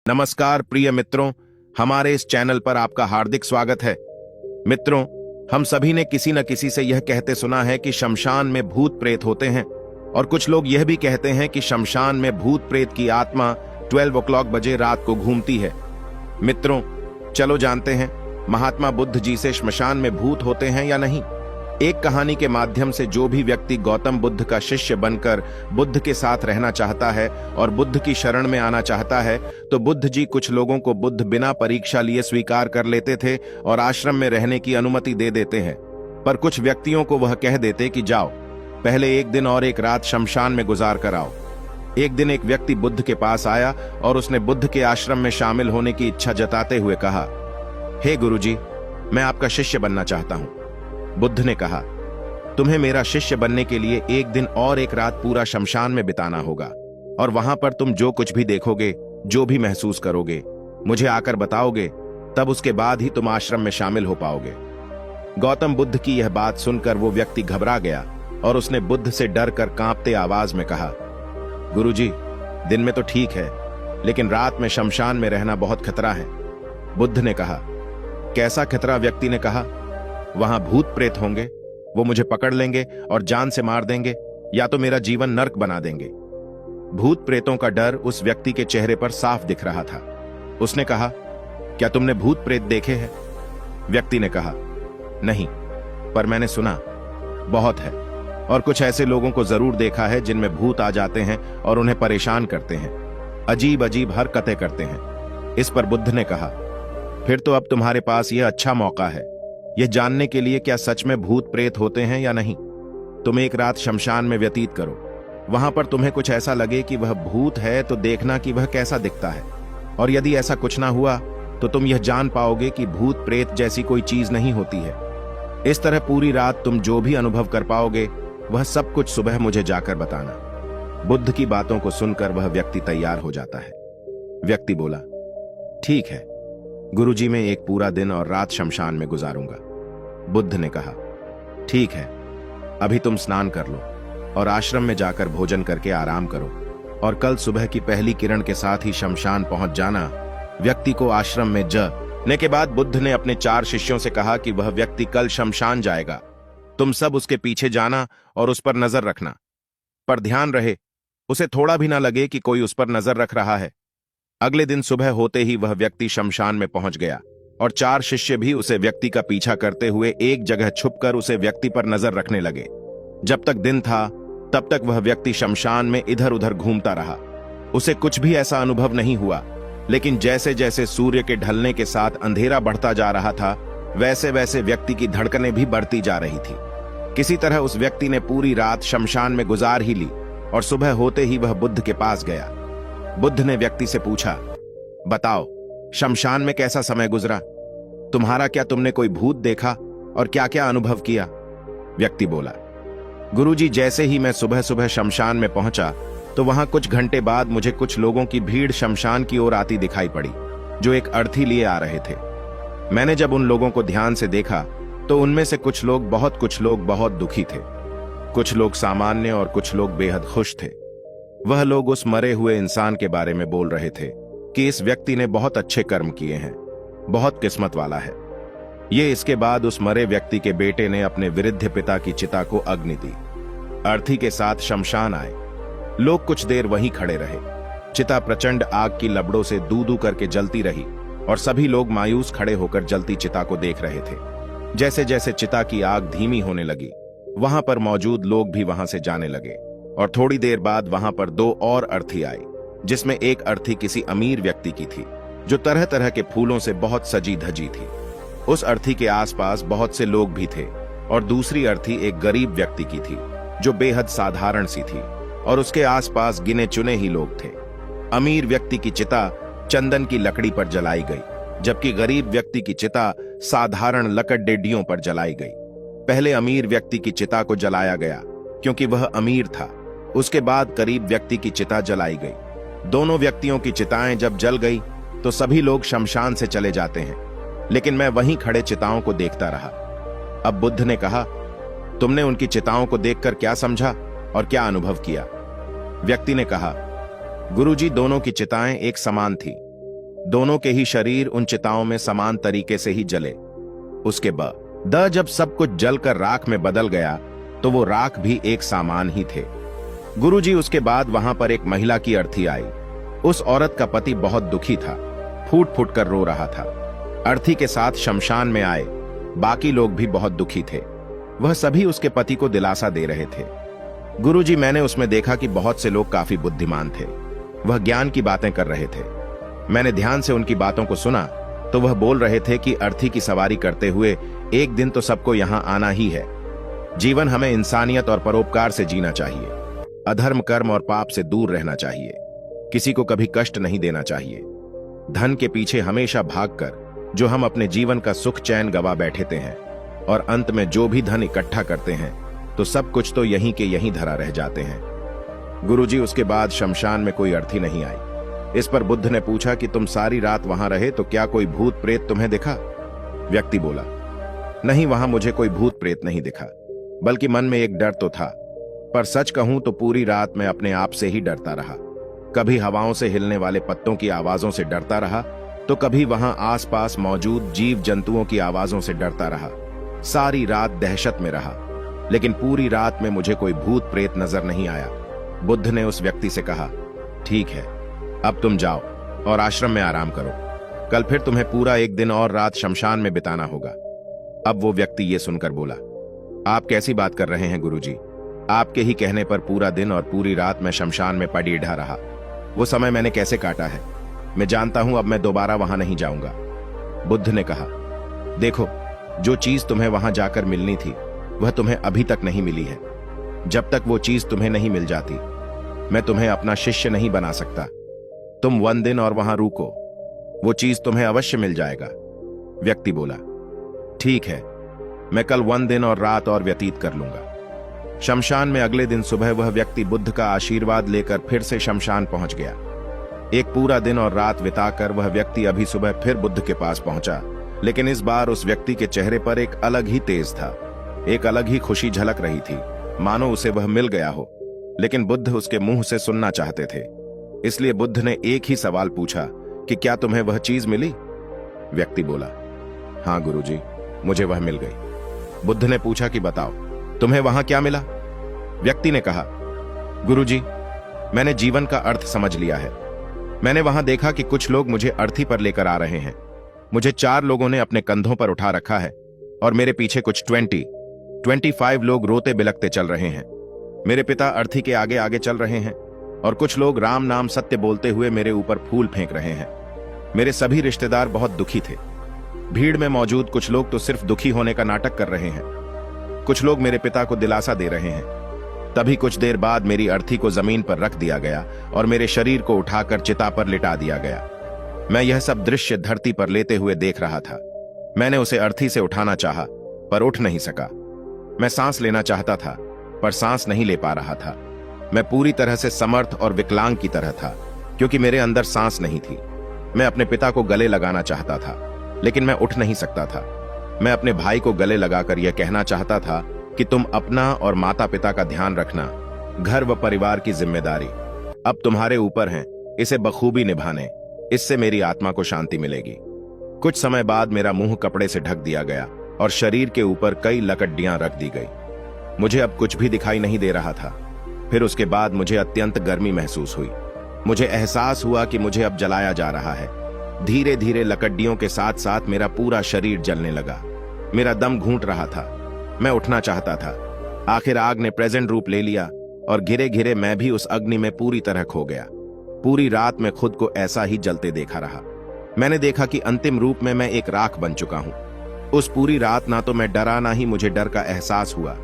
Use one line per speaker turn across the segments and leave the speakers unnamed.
नमस्कार प्रिय मित्रों, हमारे इस चैनल पर आपका हार्दिक स्वागत है। मित्रों, हम सभी ने किसी न किसी से यह कहते सुना है कि शमशान में भूत प्रेत होते हैं, और कुछ लोग यह भी कहते हैं कि शमशान में भूत प्रेत की आत्मा 12 o'clock बजे रात को घूमती है। मित्रों, चलो जानते हैं महात्मा बुद्ध जी से श्मशान में भूत होते हैं या नहीं। एक कहानी के माध्यम से जो भी व्यक्ति गौतम बुद्ध का शिष्य बनकर बुद्ध के साथ रहना चाहता है और बुद्ध की शरण में आना चाहता है, तो बुद्ध जी कुछ लोगों को बुद्ध बिना परीक्षा लिए स्वीकार कर लेते थे और आश्रम में रहने की अनुमति दे देते हैं। पर कुछ व्यक्तियों को वह कह देते कि जाओ, पहले एक दिन और एक रात शमशान में गुजार कर आओ। एक दिन एक व्यक्ति बुद्ध के पास आया और उसने बुद्ध के आश्रम में शामिल होने की इच्छा जताते हुए कहा, हे गुरुजी, मैं आपका शिष्य बनना चाहता हूं। बुद्ध ने कहा, तुम्हें मेरा शिष्य बनने के लिए एक दिन और एक रात पूरा शमशान में बिताना होगा, और वहां पर तुम जो कुछ भी देखोगे, जो भी महसूस करोगे, मुझे आकर बताओगे, तब उसके बाद ही तुम आश्रम में शामिल हो पाओगे। गौतम बुद्ध की यह बात सुनकर वो व्यक्ति घबरा गया और उसने बुद्ध से डर कर कांपते आवाज में कहा, गुरुजी, दिन में तो ठीक है, लेकिन रात में शमशान में रहना बहुत खतरा है। बुद्ध ने कहा, कैसा खतरा? व्यक्ति ने कहा, वहां भूत प्रेत होंगे, वो मुझे पकड़ लेंगे और जान से मार देंगे, या तो मेरा जीवन नर्क बना देंगे। भूत प्रेतों का डर उस व्यक्ति के चेहरे पर साफ दिख रहा था। उसने कहा, क्या तुमने भूत प्रेत देखे हैं? व्यक्ति ने कहा, नहीं, पर मैंने सुना बहुत है, और कुछ ऐसे लोगों को जरूर देखा है जिनमें भूत आ जाते हैं और उन्हें परेशान करते हैं, अजीब अजीब हरकतें करते हैं। इस पर बुद्ध ने कहा, फिर तो अब तुम्हारे पास यह अच्छा मौका है यह जानने के लिए क्या सच में भूत प्रेत होते हैं या नहीं। तुम एक रात शमशान में व्यतीत करो। वहां पर तुम्हें कुछ ऐसा लगे कि वह भूत है तो देखना कि वह कैसा दिखता है, और यदि ऐसा कुछ ना हुआ तो तुम यह जान पाओगे कि भूत प्रेत जैसी कोई चीज नहीं होती है। इस तरह पूरी रात तुम जो भी अनुभव कर पाओगे वह सब कुछ सुबह मुझे जाकर बताना। बुद्ध की बातों को सुनकर वह व्यक्ति तैयार हो जाता है। व्यक्ति बोला, ठीक है गुरुजी, मैं एक पूरा दिन और रात शमशान में गुजारूंगा। बुद्ध ने कहा, ठीक है, अभी तुम स्नान कर लो और आश्रम में जाकर भोजन करके आराम करो, और कल सुबह की पहली किरण के साथ ही शमशान पहुंच जाना। व्यक्ति को आश्रम में जाने के बाद बुद्ध ने अपने 4 शिष्यों से कहा कि वह व्यक्ति कल शमशान जाएगा, तुम सब उसके पीछे जाना और उस पर नजर रखना, पर ध्यान रहे उसे थोड़ा भी ना लगे कि कोई उस पर नजर रख रहा है। अगले दिन सुबह होते ही वह व्यक्ति शमशान में पहुंच गया, और 4 शिष्य भी उसे व्यक्ति का पीछा करते हुए एक जगह छुपकर उसे व्यक्ति पर नजर रखने लगे। जब तक दिन था तब तक वह व्यक्ति शमशान में इधर उधर घूमता रहा। उसे कुछ भी ऐसा अनुभव नहीं हुआ, लेकिन जैसे जैसे सूर्य के ढलने के साथ अंधेरा बढ़ता जा रहा था, वैसे वैसे व्यक्ति की धड़कनें भी बढ़ती जा रही थी। किसी तरह उस व्यक्ति ने पूरी रात शमशान में गुजार ही ली, और सुबह होते ही वह बुद्ध के पास गया। बुद्ध ने व्यक्ति से पूछा, बताओ, शमशान में कैसा समय गुजरा? तुम्हारा क्या तुमने कोई भूत देखा और क्या क्या अनुभव किया? व्यक्ति बोला, गुरुजी, जैसे ही मैं सुबह सुबह शमशान में पहुंचा तो वहां कुछ घंटे बाद मुझे कुछ लोगों की भीड़ शमशान की ओर आती दिखाई पड़ी, जो एक अर्थी लिए आ रहे थे। मैंने जब उन लोगों को ध्यान से देखा तो उनमें से कुछ लोग बहुत दुखी थे, कुछ लोग सामान्य और कुछ लोग बेहद खुश थे। वह लोग उस मरे हुए इंसान के बारे में बोल रहे थे कि इस व्यक्ति ने बहुत अच्छे कर्म किए हैं, बहुत किस्मत वाला है। ये इसके बाद उस मरे व्यक्ति के बेटे ने अपने वृद्ध पिता की चिता को अग्नि दी। अर्थी के साथ शमशान आए। लोग कुछ देर वहीं खड़े रहे। चिता प्रचंड आग की लपड़ों से दू दू करके जलती रही, और सभी लोग मायूस खड़े होकर जलती चिता को देख रहे थे। जैसे जैसे चिता की आग धीमी होने लगी, वहां पर मौजूद लोग भी वहां से जाने लगे, और थोड़ी देर बाद वहां पर 2 और अर्थी आई, जिसमें एक अर्थी किसी अमीर व्यक्ति की थी, जो तरह तरह के फूलों से बहुत सजी धजी थी। उस अर्थी के आसपास बहुत से लोग भी थे, और दूसरी अर्थी एक गरीब व्यक्ति की थी, जो बेहद साधारण सी थी, और उसके आसपास गिने चुने ही लोग थे। अमीर व्यक्ति की चिता चंदन की लकड़ी पर जलाई गई, जबकि गरीब व्यक्ति की चिता साधारण लकड़डेडियों पर जलाई गई। पहले अमीर व्यक्ति की चिता को जलाया गया क्योंकि वह अमीर था। उसके बाद गरीब व्यक्ति की चिता जलाई गई। दोनों व्यक्तियों की चिताएं जब जल गई तो सभी लोग शमशान से चले जाते हैं, लेकिन मैं वहीं खड़े चिताओं को देखता रहा। अब बुद्ध ने कहा, तुमने उनकी चिताओं को देखकर क्या समझा और क्या अनुभव किया? व्यक्ति ने कहा, गुरुजी, दोनों की चिताएं एक समान थी। दोनों के ही शरीर उन चिताओं में समान तरीके से ही जले। उसके बाद जब सब कुछ जलकर राख में बदल गया तो वो राख भी एक सामान ही थे। गुरुजी, उसके बाद वहां पर एक महिला की अर्थी आई। उस औरत का पति बहुत दुखी था, फूट फूट कर रो रहा था। अर्थी के साथ शमशान में आए बाकी लोग भी बहुत दुखी थे। वह सभी उसके पति को दिलासा दे रहे थे। गुरुजी, मैंने उसमें देखा कि बहुत से लोग काफी बुद्धिमान थे। वह ज्ञान की बातें कर रहे थे। मैंने ध्यान से उनकी बातों को सुना तो वह बोल रहे थे कि अर्थी की सवारी करते हुए एक दिन तो सबको यहां आना ही है। जीवन हमें इंसानियत और परोपकार से जीना चाहिए। अधर्म, कर्म और पाप से दूर रहना चाहिए। किसी को कभी कष्ट नहीं देना चाहिए। धन के पीछे हमेशा भागकर जो हम अपने जीवन का सुख चैन गवा बैठते हैं और अंत में जो भी धन इकट्ठा करते हैं तो सब कुछ तो यहीं के यहीं धरा रह जाते हैं। गुरुजी, उसके बाद शमशान में कोई अर्थी नहीं आई। इस पर बुद्ध ने पूछा कि तुम सारी रात वहां रहे तो क्या कोई भूत प्रेत तुम्हें दिखा? व्यक्ति बोला, नहीं, वहां मुझे कोई भूत प्रेत नहीं दिखा, बल्कि मन में एक डर तो था। पर सच कहूं तो पूरी रात मैं अपने आप से ही डरता रहा। कभी हवाओं से हिलने वाले पत्तों की आवाजों से डरता रहा तो कभी वहां आसपास मौजूद जीव जंतुओं की आवाजों से डरता रहा। सारी रात दहशत में रहा, लेकिन पूरी रात में मुझे कोई भूत प्रेत नजर नहीं आया। बुद्ध ने उस व्यक्ति से कहा, ठीक है, अब तुम जाओ और आश्रम में आराम करो। कल फिर तुम्हें पूरा एक दिन और रात शमशान में बिताना होगा। अब वो व्यक्ति ये सुनकर बोला, आप कैसी बात कर रहे हैं गुरुजी? आपके ही कहने पर पूरा दिन और पूरी रात मैं शमशान में पड़ीढ़ा रहा। वो समय मैंने कैसे काटा है मैं जानता हूं। अब मैं दोबारा वहां नहीं जाऊंगा। बुद्ध ने कहा, देखो, जो चीज तुम्हें वहां जाकर मिलनी थी वह तुम्हें अभी तक नहीं मिली है। जब तक वो चीज तुम्हें नहीं मिल जाती मैं तुम्हें अपना शिष्य नहीं बना सकता। तुम 1 दिन और वहां रुको, वो चीज तुम्हें अवश्य मिल जाएगा। व्यक्ति बोला, ठीक है, मैं कल 1 दिन और रात और व्यतीत कर लूंगा। शमशान में अगले दिन सुबह वह व्यक्ति बुद्ध का आशीर्वाद लेकर फिर से शमशान पहुंच गया। एक पूरा दिन और रात बिताकर वह व्यक्ति अभी सुबह फिर बुद्ध के पास पहुंचा, लेकिन इस बार उस व्यक्ति के चेहरे पर एक अलग ही तेज था। एक अलग ही खुशी झलक रही थी, मानो उसे वह मिल गया हो। लेकिन बुद्ध उसके मुंह से सुनना चाहते थे, इसलिए बुद्ध ने एक ही सवाल पूछा कि क्या तुम्हें वह चीज मिली? व्यक्ति बोला, हाँ गुरुजी, मुझे वह मिल गई। बुद्ध ने पूछा कि बताओ, तुम्हें वहां क्या मिला? व्यक्ति ने कहा, गुरुजी, मैंने जीवन का अर्थ समझ लिया है। मैंने वहां देखा कि कुछ लोग मुझे अर्थी पर लेकर आ रहे हैं। मुझे 4 लोगों ने अपने कंधों पर उठा रखा है और मेरे पीछे कुछ 25 लोग रोते बिलखते चल रहे हैं। मेरे पिता अर्थी के आगे आगे चल रहे हैं और कुछ लोग राम नाम सत्य बोलते हुए मेरे ऊपर फूल फेंक रहे हैं। मेरे सभी रिश्तेदार बहुत दुखी थे। भीड़ में मौजूद कुछ लोग तो सिर्फ दुखी होने का नाटक कर रहे हैं। कुछ लोग मेरे पिता को दिलासा दे रहे हैं। तभी कुछ देर बाद मेरी अर्थी को जमीन पर रख दिया गया और मेरे शरीर को उठाकर चिता पर लिटा दिया गया। मैं यह सब दृश्य धरती पर लेते हुए देख रहा था। मैंने उसे अर्थी से उठाना चाहा, पर उठ नहीं सका। मैं सांस लेना चाहता था, पर सांस नहीं ले पा रहा था। मैं पूरी तरह से समर्थ और विकलांग की तरह था, क्योंकि मेरे अंदर सांस नहीं थी। मैं अपने पिता को गले लगाना चाहता था, लेकिन मैं उठ नहीं सकता था। मैं अपने भाई को गले लगाकर यह कहना चाहता था कि तुम अपना और माता पिता का ध्यान रखना। घर व परिवार की जिम्मेदारी अब तुम्हारे ऊपर है, इसे बखूबी निभाने। इससे मेरी आत्मा को शांति मिलेगी। कुछ समय बाद मेरा मुंह कपड़े से ढक दिया गया और शरीर के ऊपर कई लकड़ियां रख दी गई। मुझे अब कुछ भी दिखाई नहीं दे रहा था। फिर उसके बाद मुझे अत्यंत गर्मी महसूस हुई। मुझे एहसास हुआ कि मुझे अब जलाया जा रहा है। धीरे धीरे लकड़ियों के साथ साथ मेरा पूरा शरीर जलने लगा। मेरा दम घूंट रहा था। मैं उठना चाहता था। आखिर आग ने प्रेजेंट रूप ले लिया और घिरे घिरे मैं भी उस अग्नि में पूरी तरह खो गया। पूरी रात मैं खुद को ऐसा ही जलते देखा रहा। मैंने देखा कि अंतिम रूप में मैं एक राख बन चुका हूं। उस पूरी रात ना तो मैं डरा, ना ही मुझे डर का एहसास हुआ।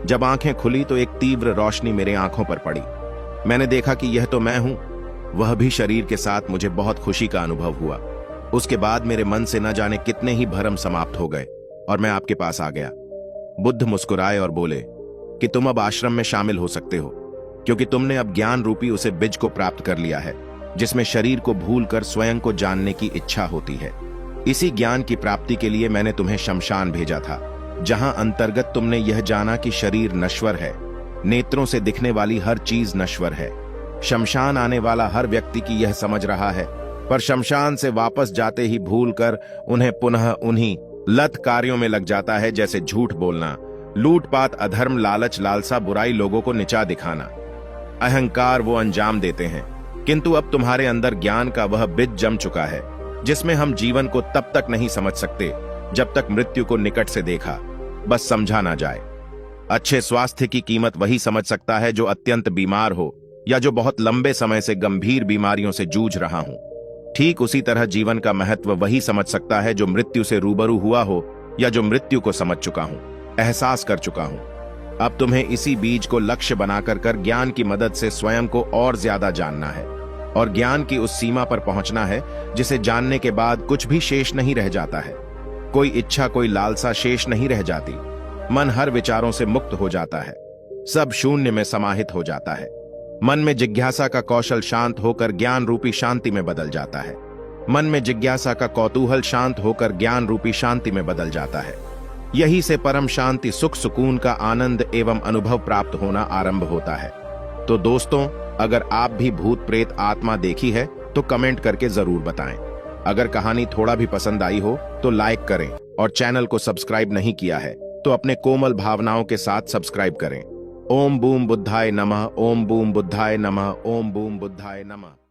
जब आंखें खुली तो एक तीव्र रोशनी मेरे आंखों पर पड़ी। मैंने देखा कि यह तो मैं हूं। वह भी शरीर के साथ। मुझे बहुत खुशी का अनुभव हुआ। उसके बाद मेरे मन से न जाने कितने ही भरम समाप्त हो गए और मैं आपके पास आ गया। बुद्ध मुस्कुराए और बोले कि तुम अब आश्रम में शामिल हो सकते हो, क्योंकि तुमने अब ज्ञान रूपी उसे बीज को प्राप्त कर लिया है, जिसमें शरीर को भूलकर स्वयं को जानने की इच्छा होती है। इसी ज्ञान की प्राप्ति के लिए मैंने तुम्हें शमशान भेजा था, जहां अंतर्गत तुमने यह जाना कि शरीर नश्वर है, नेत्रों से दिखने वाली हर चीज नश्वर है। शमशान आने वाला हर व्यक्ति की यह समझ रहा है पर शमशान से वापस जाते ही भूलकर उन्हें पुनः उन्हीं लत कार्यों में लग जाता है, जैसे झूठ बोलना, लूटपाट, अधर्म, लालच, लालसा, बुराई, लोगों को नीचा दिखाना, अहंकार वो अंजाम देते हैं। किंतु अब तुम्हारे अंदर ज्ञान का वह बीज जम चुका है जिसमें हम जीवन को तब तक नहीं समझ सकते जब तक मृत्यु को निकट से देखा, बस समझा ना जाए। अच्छे स्वास्थ्य की कीमत वही समझ सकता है जो अत्यंत बीमार हो या जो बहुत लंबे समय से गंभीर बीमारियों से जूझ रहा हो। ठीक उसी तरह जीवन का महत्व वही समझ सकता है जो मृत्यु से रूबरू हुआ हो या जो मृत्यु को समझ चुका हूं, एहसास कर चुका हूं। अब तुम्हें इसी बीज को लक्ष्य बनाकर कर ज्ञान की मदद से स्वयं को और ज्यादा जानना है और ज्ञान की उस सीमा पर पहुंचना है जिसे जानने के बाद कुछ भी शेष नहीं रह जाता है। कोई इच्छा, कोई लालसा शेष नहीं रह जाती। मन हर विचारों से मुक्त हो जाता है, सब शून्य में समाहित हो जाता है। मन में जिज्ञासा का कौशल शांत होकर ज्ञान रूपी शांति में बदल जाता है। मन में जिज्ञासा का कौतूहल शांत होकर ज्ञान रूपी शांति में बदल जाता है। यही से परम शांति, सुख, सुकून का आनंद एवं अनुभव प्राप्त होना आरंभ होता है। तो दोस्तों, अगर आप भी भूत प्रेत आत्मा देखी है तो कमेंट करके जरूर बताएं। अगर कहानी थोड़ा भी पसंद आई हो तो लाइक करें और चैनल को सब्सक्राइब नहीं किया है तो अपने कोमल भावनाओं के साथ सब्सक्राइब करें। ओम बूम बुद्धाय नमः, ओम बूम बुद्धाय नमः, ओम बूम बुद्धाय नमः।